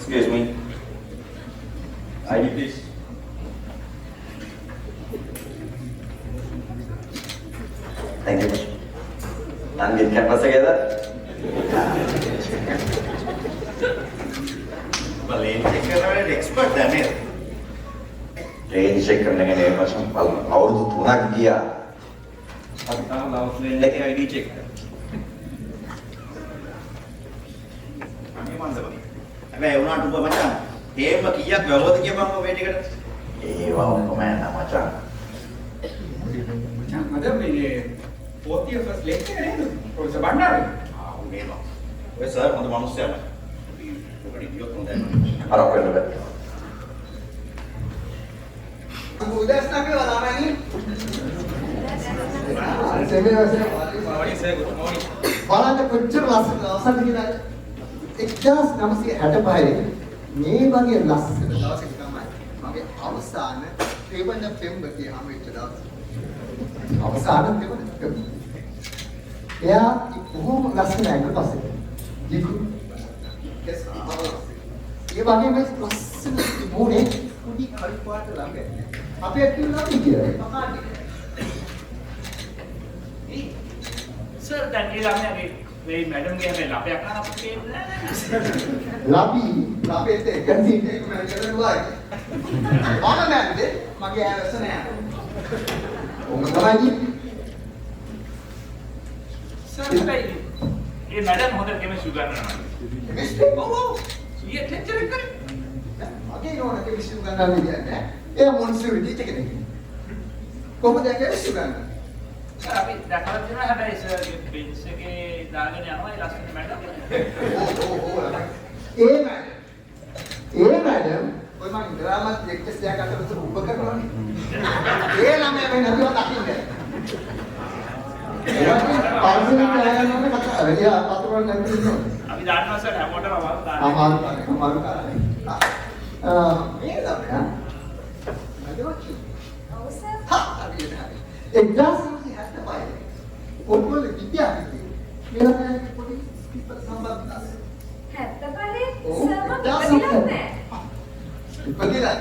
Excuse me. ID please. Thank you. And get campus together. Well, lane check කරන expert දැනේ. Lane check කරන එක නේ මචං අවුරුදු 3ක් ගියා. අපි තාම ලවුස් ලේන් එකේ ID check කරා. අනේ මන්දපොඩි. හැබැයි උනාට උඹ මචං තේම කීයක් වැවුවද කියපන්කො මේ ටිකට. ඒවා ඔක්කොම යන මචං. මචං අද මේ fourth year first lecture එක නේද? ප්‍රොෆෙසර් බණ්ඩාරේ. උනේනවා. ඔය සර් හොඳ මිනිස්සයා. ඔකට ගියොත් හොඳයි. අර ඔක්කොම බෑ. උදෑසන කියලා ළමයිනේ. බලන්න කොච්චර ලස්සනද කියලා 1965 මේ වගේ ලස්සන දවසක තමයි මගේ අවසාන ත්‍රිවණ පෙම්වතිය හම් වෙච්ච දවස. අවසාන ත්‍රිවණ එයා කොහොම ලස්සන ඇඟ පස්සේ ජීකු ඒ වගේ මේ ලස්සන මොනේ කුඩි කල්පාට ළඟ අපේ ඇතුළේ නම් කියලා පකාටි සර් දැන් ඒ ළමයාගේ මේ මැඩම් ගේ හැම ලපයක් කරන අපිට තේරෙන්නේ ලබි ලබේට එකසින් එක මම කරනවා මම නැන්දේ මගේ ඇවස නෑ ඔන්න තමයි සර් ඒ මැඩම් හොඳට කෙමිස්ට්‍රි උගන්වනවා කෙමිස්ට්‍රි ඔව් ඊයේ ලෙක්චර් එක කරේ මගේ නෝනා කෙමිස්ට්‍රි උගන්වන්නේ කියන්නේ එයා මොන්ස්ටර් ටීචර් කෙනෙක් කොහොමද කෙමිස්ට්‍රි උගන්වන්නේ සර් අපි දැකලා තියෙනවා හැබැයි සර්ගේ බෙන්ච් එකේ දාගෙන යනවා ඒ ලස්සන මැඩම් ඒ මැඩම් ඔය මම ඩ්‍රාමා ලෙක්චර්ස් දෙයක් අතට උප කරනවානේ ඒ ළමයා මේ නදිව දකින්නේ පාර්සල් එක ආයනම කතා එයා අතවල නැති ඉන්නවා අපි දාන්නවා සර් හැමෝටම අමාරු දාන්න අමාරු කාලේ මේ ළමයා නදිව ඔව් සර් හා අපි එක්දාස් 1975 ඔක්කොම විද්‍යාර්ථී මෙයාගේ පොඩි සම්බන්ධතාවය 75 සම ඉපදිලා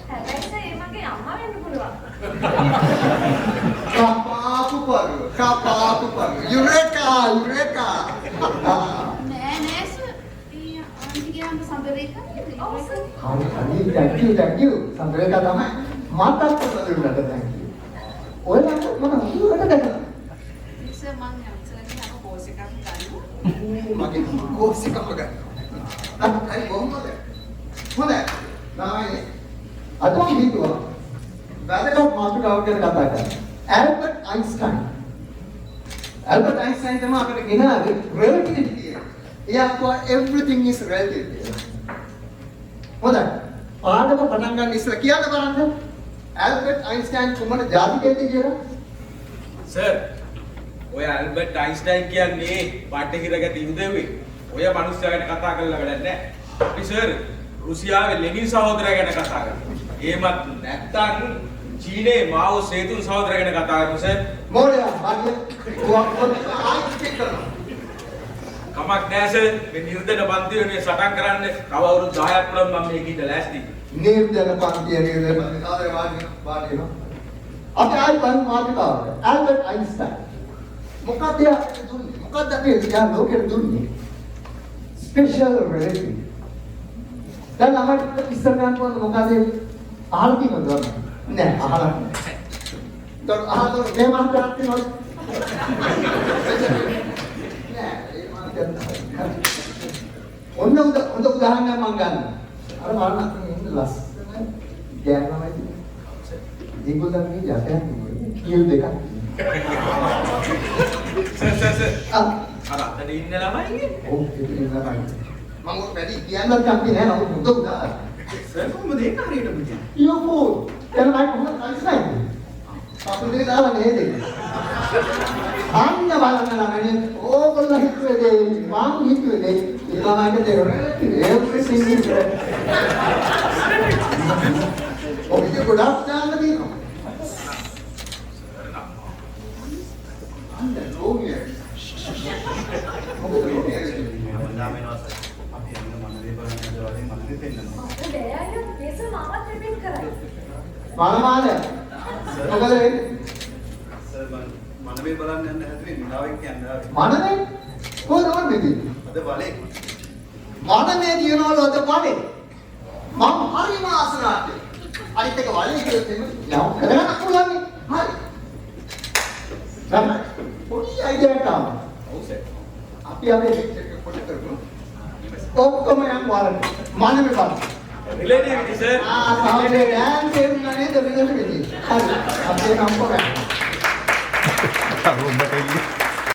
හැබැයි සර් ඒ මගේ අම්මා වෙන්න පුළුවන්. Kapapu paru. Eureka, eureka. නෑ නෑ සර්. ඒ ආන්ටිගේ අම්ම සම්බරේක නේද? ඔව් සර්. Thank you. සම්බරේක තමයි. මාතත් දුන්නට thank you. ඔයාලට මම හුරුවට දැක්කා. සර් මම යම්සලගේ හැම කෝස් එකක් ගන්නවා. මගේ කෝස් එකක් ගන්න. අයි කොහොමද? හොඳයි. නාමයි. අද කිව්වා. වැදගත් මාතෘකාවක් ගැන කතා කරා. Albert Einstein තමයි අපිට ගෙනාවේ relativity. එයා කිව්වා everything is relative. හොඳයි. පාඩම පටන් ගන්න ඉස්සෙල්ලා කියන්න බලන්න. ඇල්බර්ට් අයින්ස්ටයින් කුමන ජාතිකයේද කියලා? සර් ඔය ඇල්බර්ට් අයින්ස්ටයින් කියන්නේ බටහිරගත යුදෙව්වේ. ඔය මිනිස්සයා ගැන කතා කරලා වැඩක් නැහැ. අපි සර් රුසියාවේ ලෙනින් සහෝදරයා ගැන කතා කරනවා. එහෙමත් නැත්නම් චීනයේ මාවෝ සේතුන් සහෝදරයා ගැන කතා කරමු සර්. මොරයා ආයේ ආයෙත් චෙක් කරනවා. කමක් නැහැ සර්. මේ නිර්දන පන්තියේ සටන් කරන්න තව අවුරුදු 10ක් පුළුවන් මම මේක ඉඳ ලෑස්ති. නිර්දන පන්තිය ආදරේ වාඩි අපි ආයි බලමු මාතෘකාවට. ඇල්බර්ට් අයින්ස්ටයින් මොකක්ද අපිට දුන්නේ? මොකක්ද අපි යා ලෝකෙට දුන්නේ? ස්පෙෂල් රිලේටිවිටි. දැන් අපිට ඉස්සර ගන්න ඕන මොකද? අහලා තියෙනවද? නෑ අහලා නෑ. දැන් අහලා මේ මාතෘකාවක් තියෙනවද? නෑ ඒ මාතෘකාවක්. ඔන්න උදාහරණයක් මම ගන්න. අර බලන්න ඉන්න ලස්සන ගෑනමයි. ඒගොල්ලන්ගේ යටයක් කියල් දෙකක්. සර් අර අතට ඉන්න ළමයිගේ ඔව් ඒක ළමයි. මම ඔක වැඩි කියන්නත් කැමති නෑ නමුත් මුද උදා. සර් කොහොමද ඒක හරියට පුතේ? යෝ එතන මම කොහොමද කල්සයිද? අපේ දාලා නේද? අන්න බලන්න ළමයි ඕගොල්ලෝ හිතුවේ දෙයි මම හිතුවේ දෙයි ළමයින්ට දෙරොනේ everything is right. ඔබට ගොඩක් දාන්න තියෙනවා. අන්න ලෝගිය. වන්දාම වෙනවා සර්. අපි යන්න මනරේ බලන්න වලින් මනරේ පෙන්නනවා. මානමාන මොකද වෙන්නේ? සර් මනරේ බලන්න යන්න හැදුවේ නිලාවෙක් යන්න ආවේ. මනනේ කොහොමද වෙන්නේ? අද බලේ. මනනේ දිනවල අද බලේ. මම හරිම ආසනාට. අනිත් එක වලේ කියලා දෙන්න යම් කරගන්න පුළුවන්. හරි. තමයි. පොඩි අයිඩියාවක් ආවා. ඔව් සර්. අපි අපි පොඩි කරමු. ඔක්කොම යම් වරන්. මනනේ බලන්න. රිලේටිවිටි සර්. සාහනේ දැන් තේරුණා නේද රිලේටිවිටි? හරි. අපි නම් කරා. අරුඹට